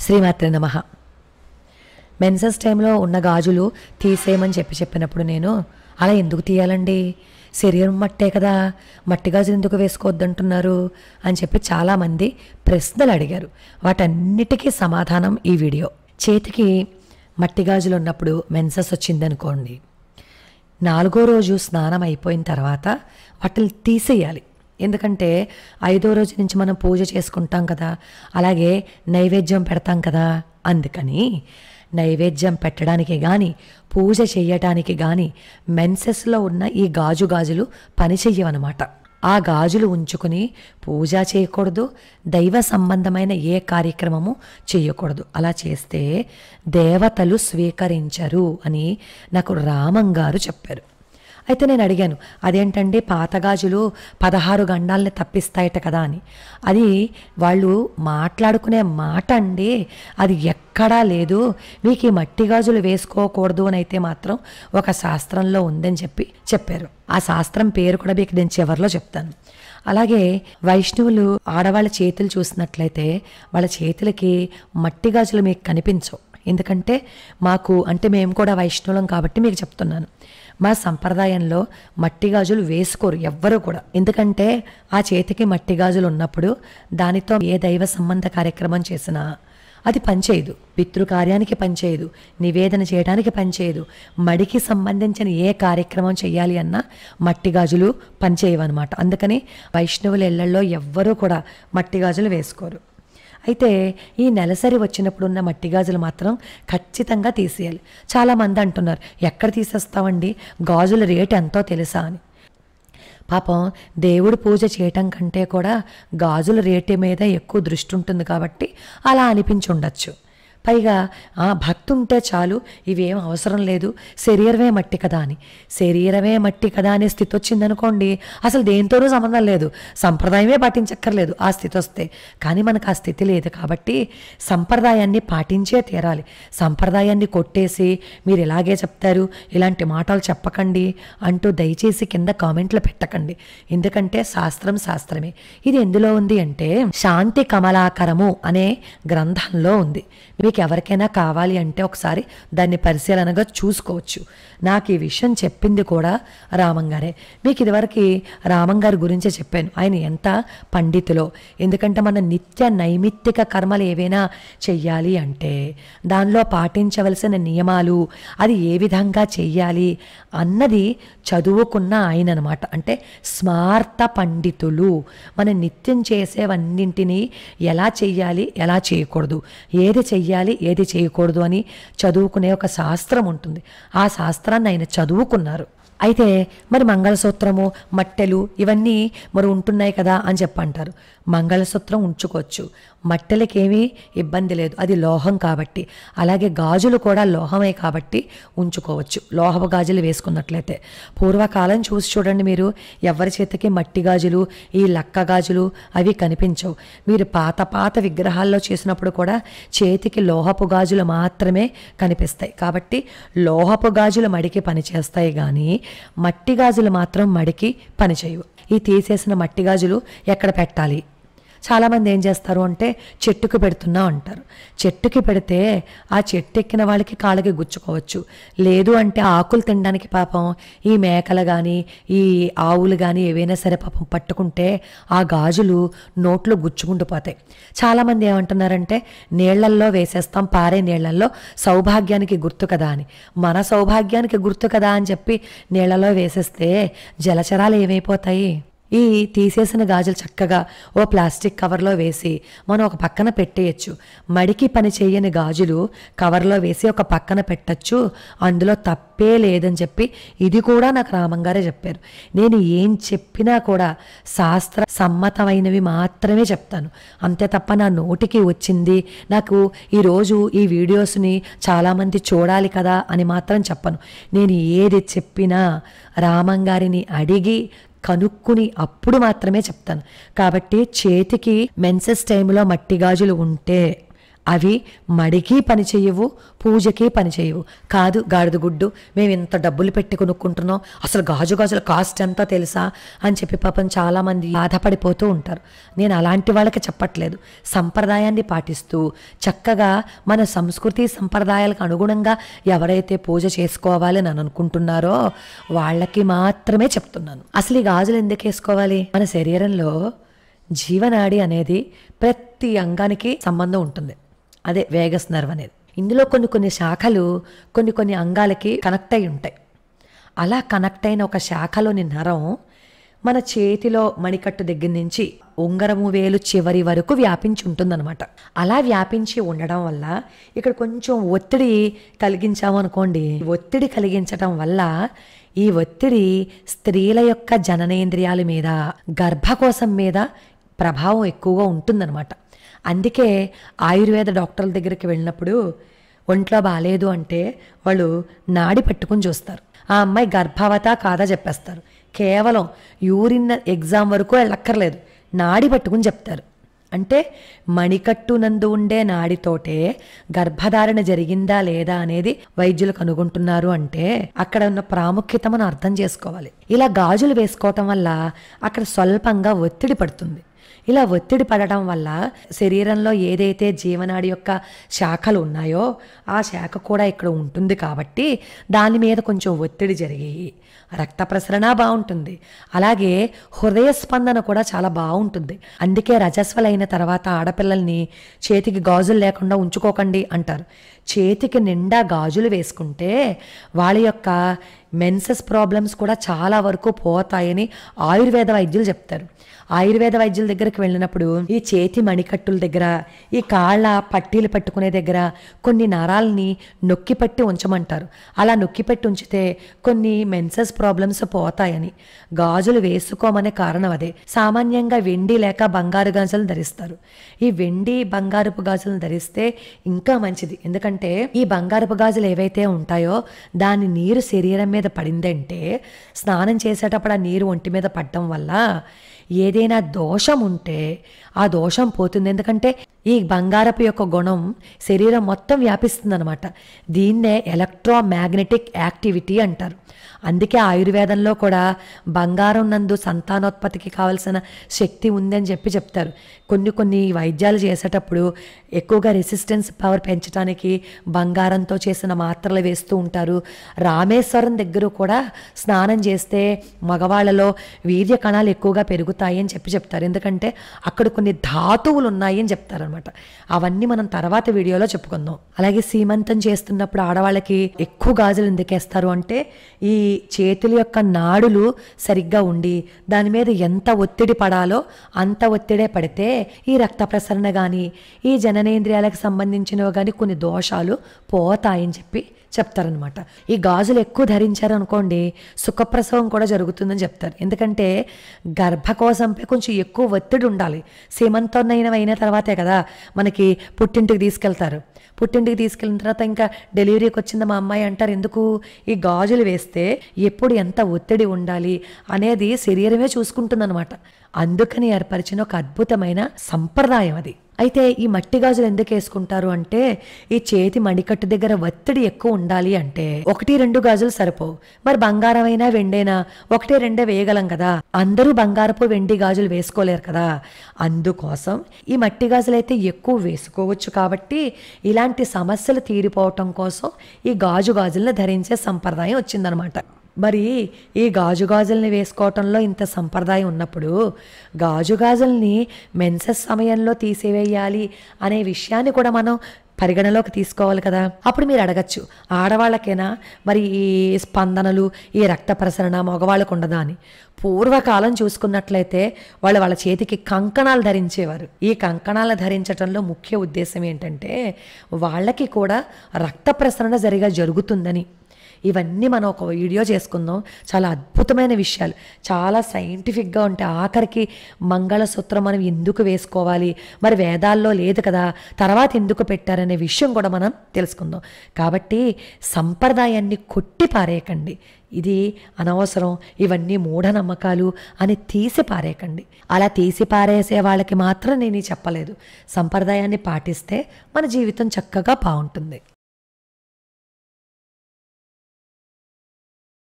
శ్రీమాత్రే నమః. మెన్సెస్ టైంలో ఉన్న గాజులు తీసేయమని చెప్పినప్పుడు నేను అలా ఎందుకు తీయాలండి, శరీరం మట్టే కదా, మట్టి గాజులు ఎందుకు వేసుకోవద్దంటున్నారు అని చెప్పి చాలామంది ప్రశ్నలు అడిగారు. వాటన్నిటికీ సమాధానం ఈ వీడియో. చేతికి మట్టి గాజులు ఉన్నప్పుడు మెన్సెస్ వచ్చిందనుకోండి, 4వ రోజు స్నానం అయిపోయిన తర్వాత వాటిని తీసేయాలి. ఎందుకంటే 5వ రోజు నుంచి మనం పూజ చేసుకుంటాం కదా, అలాగే నైవేద్యం పెడతాం కదా. అందుకని నైవేద్యం పెట్టడానికి కానీ పూజ చేయటానికి కానీ మెన్సెస్లో ఉన్న ఈ గాజులు పని చెయ్యవన్నమాట. ఆ గాజులు ఉంచుకుని పూజ చేయకూడదు, దైవ సంబంధమైన ఏ కార్యక్రమము చేయకూడదు. అలా చేస్తే దేవతలు స్వీకరించరు అని నాకు రామంగారు చెప్పారు. అయితే నేను అడిగాను, అదేంటండి పాత గాజులు 16 గండాలని తప్పిస్తాయట కదా అని. అది వాళ్ళు మాట్లాడుకునే మాట అండి, అది ఎక్కడా లేదు. మీకు ఈ మట్టి గాజులు వేసుకోకూడదు అని అయితే మాత్రం ఒక శాస్త్రంలో ఉందని చెప్పారు. ఆ శాస్త్రం పేరు కూడా మీకు నేను చివరిలో చెప్తాను. అలాగే వైష్ణవులు ఆడవాళ్ళ చేతులు చూసినట్లయితే వాళ్ళ చేతులకి మట్టి గాజులు మీకు కనిపించవు. ఎందుకంటే మేము కూడా వైష్ణవులం కాబట్టి మీకు చెప్తున్నాను. మా సంప్రదాయంలో మట్టి గాజులు వేసుకోరు ఎవ్వరూ కూడా. ఎందుకంటే ఆ చేతికి మట్టి గాజులు ఉన్నప్పుడు దానితో ఏ దైవ సంబంధ కార్యక్రమం చేసినా అది పనిచేయదు. పితృకార్యానికి పనిచేయదు, నివేదన చేయడానికి పనిచేయదు, మడికి సంబంధించిన ఏ కార్యక్రమం చేయాలి అన్నా మట్టి గాజులు పనిచేయవన్నమాట. అందుకని వైష్ణవుల ఇళ్లలో ఎవ్వరూ కూడా మట్టి గాజులు వేసుకోరు. అయితే ఈ నెలసరి వచ్చినప్పుడు ఉన్న మట్టి గాజులు మాత్రం ఖచ్చితంగా తీసేయాలి. చాలామంది అంటున్నారు, ఎక్కడ తీసేస్తామండి, గాజుల రేటు ఎంతో తెలుసా అని. పాపం దేవుడు పూజ చేయటం కంటే కూడా గాజుల రేటు మీద ఎక్కువ దృష్టి ఉంటుంది కాబట్టి అలా అనిపించి ఉండొచ్చు. పైగా భక్తి ఉంటే చాలు, ఇవేం అవసరం లేదు, శరీరమే మట్టి కదా అని. శరీరమే మట్టి కదా అనే స్థితి వచ్చిందనుకోండి, అసలు దేంతోనూ సంబంధం లేదు, సంప్రదాయమే పాటించక్కర్లేదు ఆ స్థితి వస్తే. కానీ మనకు ఆ స్థితి లేదు కాబట్టి సంప్రదాయాన్ని పాటించే తీరాలి. సంప్రదాయాన్ని కొట్టేసి మీరు ఇలాగే చెప్తారు, ఇలాంటి మాటలు చెప్పకండి అంటూ దయచేసి కింద కామెంట్లు పెట్టకండి. ఎందుకంటే శాస్త్రం శాస్త్రమే. ఇది ఎందులో ఉంది అంటే శాంతి కమలాకరము అనే గ్రంథంలో ఉంది. మీకు ఎవరికైనా కావాలి అంటే ఒకసారి దాన్ని పరిశీలనగా చూసుకోవచ్చు. నాకు ఈ విషయం చెప్పింది కూడా రామంగారే. మీకు ఇదివరకు రామంగారి గురించి చెప్పాను, ఆయన ఎంత పండితులో. ఎందుకంటే మన నిత్య నైమిత్తిక కర్మలు ఏవైనా చెయ్యాలి అంటే దానిలో పాటించవలసిన నియమాలు, అది ఏ విధంగా చెయ్యాలి అన్నది చదువుకున్న ఆయన అనమాట. అంటే స్మార్త పండితులు. మన నిత్యం చేసేవన్నింటినీ ఎలా చెయ్యాలి, ఎలా చేయకూడదు, ఏది చెయ్యాలి, ఏది చేయకూడదు అని చదువుకునే ఒక శాస్త్రం ఉంటుంది. ఆ శాస్త్రాన్ని ఆయన చదువుకున్నారు. అయితే మరి మంగళసూత్రము, మట్టెలు ఇవన్నీ మరి ఉంటున్నాయి కదా అని చెప్పంటారు. మంగళసూత్రం ఉంచుకోవచ్చు, మట్టెలకేమీ ఇబ్బంది లేదు, అది లోహం కాబట్టి. అలాగే గాజులు కూడా లోహమే కాబట్టి ఉంచుకోవచ్చు, లోహపు గాజులు వేసుకున్నట్లయితే. పూర్వకాలం చూసి చూడండి మీరు, ఎవరి చేతికి మట్టి గాజులు, ఈ లక్క గాజులు అవి కనిపించవు. మీరు పాత విగ్రహాల్లో చేసినప్పుడు కూడా చేతికి లోహపు గాజులు మాత్రమే కనిపిస్తాయి. కాబట్టి లోహపు గాజులు మడికి పనిచేస్తాయి కానీ మట్టి గాజులు మాత్రం మడికి పనిచేయవు. ఈ తీసేసిన మట్టి గాజులు ఎక్కడ పెట్టాలి? చాలామంది ఏం చేస్తారు అంటే చెట్టుకు పెడుతున్నా అంటారు. చెట్టుకి పెడితే ఆ చెట్టు ఎక్కిన వాళ్ళకి కాళ్ళకి గుచ్చుకోవచ్చు. లేదు అంటే ఆకులు తినడానికి పాపం ఈ మేకలు కానీ ఈ ఆవులు కానీ ఏవైనా సరే పాపం పట్టుకుంటే ఆ గాజులు నోట్లో గుచ్చుకుంటూ పోతాయి. చాలామంది ఏమంటున్నారంటే నీళ్లల్లో వేసేస్తాం, పారే నీళ్లల్లో, సౌభాగ్యానికి గుర్తు కదా అని. మన సౌభాగ్యానికి గుర్తు కదా అని చెప్పి నీళ్లలో వేసేస్తే జలచరాలు ఏమైపోతాయి? ఈ తీసేసిన గాజులు చక్కగా ఓ ప్లాస్టిక్ కవర్లో వేసి మనం ఒక పక్కన పెట్టేయచ్చు. మడికి పని చేయని గాజులు కవర్లో వేసి ఒక పక్కన పెట్టచ్చు, అందులో తప్పే లేదని చెప్పి ఇది కూడా నాకు రామంగారే చెప్పారు. నేను ఏం చెప్పినా కూడా శాస్త్ర సమ్మతమైనవి మాత్రమే చెప్తాను, అంతే తప్ప నా నోటికి వచ్చింది నాకు ఈరోజు ఈ వీడియోస్ని చాలామంది చూడాలి కదా అని మాత్రం చెప్పను. నేను ఏది చెప్పినా రామంగారిని అడిగి కనుక్కుని అప్పుడు మాత్రమే చెప్తాను. కాబట్టి చేతికి మెన్సెస్ టైంలో మట్టి గాజులు ఉంటే అవి మడికి పని చెయ్యవు, పూజకి పని చేయవు. కాదు గాడిద గుడ్డు, మేము ఇంత డబ్బులు పెట్టి కొనుక్కుంటున్నాం, అసలు గాజుల కాస్ట్ ఎంతో తెలుసా అని చెప్పి పాపం చాలామంది బాధపడిపోతూ ఉంటారు. నేను అలాంటి వాళ్ళకి చెప్పట్లేదు. సంప్రదాయాన్ని పాటిస్తూ చక్కగా మన సంస్కృతి సంప్రదాయాలకు అనుగుణంగా ఎవరైతే పూజ చేసుకోవాలని అని అనుకుంటున్నారో వాళ్ళకి మాత్రమే చెప్తున్నాను. అసలు ఈ గాజులు ఎందుకు వేసుకోవాలి? మన శరీరంలో జీవనాడి అనేది ప్రతి అంగానికి సంబంధం ఉంటుంది. అదే వేగస్ నర్వ్ అనేది. ఇందులో కొన్ని శాఖలు కొన్ని అంగాలకి కనెక్ట్ అయి ఉంటాయి. అలా కనెక్ట్ అయిన ఒక శాఖలోని నరం మన చేతిలో మణికట్టు దగ్గర నుంచి ఉంగరము వేలు చివరి వరకు వ్యాపించి ఉంటుందన్నమాట. అలా వ్యాపించి ఉండడం వల్ల ఇక్కడ కొంచెం ఒత్తిడి కలిగించాము అనుకోండి, ఒత్తిడి కలిగించడం వల్ల ఈ ఒత్తిడి స్త్రీల యొక్క జననేంద్రియాల మీద, గర్భకోశం మీద ప్రభావం ఎక్కువగా ఉంటుందన్నమాట. అందుకే ఆయుర్వేద డాక్టర్ల దగ్గరికి వెళ్ళినప్పుడు ఒంట్లో బాగాలేదు అంటే వాళ్ళు నాడి పట్టుకుని చూస్తారు. ఆ అమ్మాయి గర్భవతా కాదా చెప్పేస్తారు. కేవలం యూరిన్ ఎగ్జామ్ వరకు వెళ్ళక్కర్లేదు, నాడి పట్టుకుని చెప్తారు. అంటే మణికట్టునందు ఉండే నాడితోటే గర్భధారణ జరిగిందా లేదా అనేది వైద్యులు కనుగొంటున్నారు. అంటే అక్కడ ఉన్న ప్రాముఖ్యత మనం అర్థం చేసుకోవాలి. ఇలా గాజులు వేసుకోవటం వల్ల అక్కడ స్వల్పంగా ఒత్తిడి పడుతుంది. ఇలా ఒత్తిడి పడటం వల్ల శరీరంలో ఏదైతే జీవనాడి యొక్క శాఖలు ఉన్నాయో ఆ శాఖ కూడా ఇక్కడ ఉంటుంది కాబట్టి దాని మీద కొంచెం ఒత్తిడి జరిగి రక్త ప్రసరణ బాగుంటుంది. అలాగే హృదయ స్పందన కూడా చాలా బాగుంటుంది. అందుకే రజస్వలైన తర్వాత ఆడపిల్లల్ని చేతికి గాజులు లేకుండా ఉంచుకోకండి అంటారు. చేతికి నిండా గాజులు వేసుకుంటే వాళ్ళ యొక్క మెన్సెస్ ప్రాబ్లమ్స్ కూడా చాలా వరకు పోతాయని ఆయుర్వేద వైద్యులు చెప్తారు. ఆయుర్వేద వైద్యుల దగ్గరికి వెళ్ళినప్పుడు ఈ చేతి మణికట్టుల దగ్గర, ఈ కాళ్ళ పట్టీలు పట్టుకునే దగ్గర కొన్ని నరాలని నొక్కి పట్టి ఉంచమంటారు. అలా నొక్కి పెట్టి ఉంచితే కొన్ని మెన్సెస్ ప్రాబ్లమ్స్ పోతాయని. గాజులు వేసుకోమనే కారణం అదే. సామాన్యంగా వెండి లేక బంగారు గాజులు ధరిస్తారు. ఈ వెండి బంగారపు గాజులను ధరిస్తే ఇంకా మంచిది. ఎందుకంటే ఈ బంగారపు గాజులు ఏవైతే ఉంటాయో దాని నీరు శరీరం మీద పడిందంటే స్నానం చేసేటప్పుడు ఆ నీరు ఒంటి మీద పడటం వల్ల ఏదైనా దోషం ఉంటే ఆ దోషం పోతుంది. ఎందుకంటే ఈ బంగారపు యొక్క గుణం శరీరం మొత్తం వ్యాపిస్తుంది అనమాట. దీన్నే ఎలక్ట్రోమాగ్నెటిక్ యాక్టివిటీ అంటారు. అందుకే ఆయుర్వేదంలో కూడా బంగారం నందు సంతానోత్పత్తికి కావలసిన శక్తి ఉందని చెప్తారు. కొన్ని వైద్యాలు చేసేటప్పుడు ఎక్కువగా రెసిస్టెన్స్ పవర్ పెంచడానికి బంగారంతో చేసిన మాత్రలు వేస్తూ ఉంటారు. రామేశ్వరం దగ్గర కూడా స్నానం చేస్తే మగవాళ్ళలో వీర్య కణాలు ఎక్కువగా పెరుగుతాయి అని చెప్తారు. ఎందుకంటే అక్కడ కొన్ని ధాతువులు ఉన్నాయి అని చెప్తారనమాట. అవన్నీ మనం తర్వాత వీడియోలో చెప్పుకుందాం. అలాగే సీమంతం చేస్తున్నప్పుడు ఆడవాళ్ళకి ఎక్కువ గాజులు ఎందుకేస్తారు అంటే ఈ చేతుల యొక్క నాడులు సరిగ్గా ఉండి దాని మీద ఎంత ఒత్తిడి పడాలో అంత ఒత్తిడే పడితే ఈ రక్త ప్రసరణ కానీ ఈ జననేంద్రియాలకు సంబంధించినవి కానీ కొన్ని దోషాలు పోతాయని చెప్తారనమాట. ఈ గాజులు ఎక్కువ ధరించారనుకోండి సుఖప్రసవం కూడా జరుగుతుందని చెప్తారు. ఎందుకంటే గర్భకోశంపై కొంచెం ఎక్కువ ఒత్తిడి ఉండాలి. అయిన తర్వాతే కదా మనకి పుట్టింటికి తీసుకెళ్తారు. పుట్టింటికి తీసుకెళ్ళిన తర్వాత ఇంకా డెలివరీకి వచ్చింది మా అమ్మాయి అంటారు. ఎందుకు? ఈ గాజులు వేస్తే ఎప్పుడు ఎంత ఒత్తిడి ఉండాలి అనేది శరీరమే చూసుకుంటుందన్నమాట. అందుకని ఏర్పరిచిన ఒక అద్భుతమైన సంప్రదాయం అది. అయితే ఈ మట్టి గాజులు ఎందుకు వేసుకుంటారు అంటే ఈ చేతి మణికట్టు దగ్గర ఒత్తిడి ఎక్కువ ఉండాలి అంటే 1-2 గాజులు సరిపోవు. మరి బంగారమైనా వెండైనా 1-2 వేయగలం కదా. అందరూ బంగారపు వెండి గాజులు వేసుకోలేరు కదా. అందుకోసం ఈ మట్టి గాజులు అయితే ఎక్కువ వేసుకోవచ్చు. కాబట్టి ఇలాంటి సమస్యలు తీరిపోవటం కోసం ఈ గాజులను ధరించే సంప్రదాయం వచ్చిందనమాట. మరి ఈ గాజుల్ని వేసుకోవటంలో ఇంత సంప్రదాయం ఉన్నప్పుడు గాజుల్ని మెన్సెస్ సమయంలో తీసివేయాలి అనే విషయాన్ని కూడా మనం పరిగణలోకి తీసుకోవాలి కదా. అప్పుడు మీరు అడగచ్చు, ఆడవాళ్ళకైనా మరి ఈ స్పందనలు ఈ రక్త ప్రసరణ మగవాళ్ళకు ఉండదా అని. పూర్వకాలం చూసుకున్నట్లయితే వాళ్ళ చేతికి కంకణాలు ధరించేవారు. ఈ కంకణాలు ధరించటంలో ముఖ్య ఉద్దేశం ఏంటంటే వాళ్ళకి కూడా రక్త ప్రసరణ జరుగుతుందని. ఇవన్నీ మనం ఒక వీడియో చేసుకుందాం. చాలా అద్భుతమైన విషయాలు, చాలా సైంటిఫిక్గా ఉంటాయి. ఆఖరికి మంగళసూత్రం మనం ఎందుకు వేసుకోవాలి, మరి వేదాల్లో లేదు కదా, తర్వాత ఎందుకు పెట్టారనే విషయం కూడా మనం తెలుసుకుందాం. కాబట్టి సంప్రదాయాన్ని కొట్టి పారేయకండి, ఇది అనవసరం, ఇవన్నీ మూఢనమ్మకాలు అని తీసి పారేయకండి. అలా తీసి పారేసే వాళ్ళకి మాత్రం నేను చెప్పలేదు. సంప్రదాయాన్ని పాటిస్తే మన జీవితం చక్కగా బాగుంటుంది.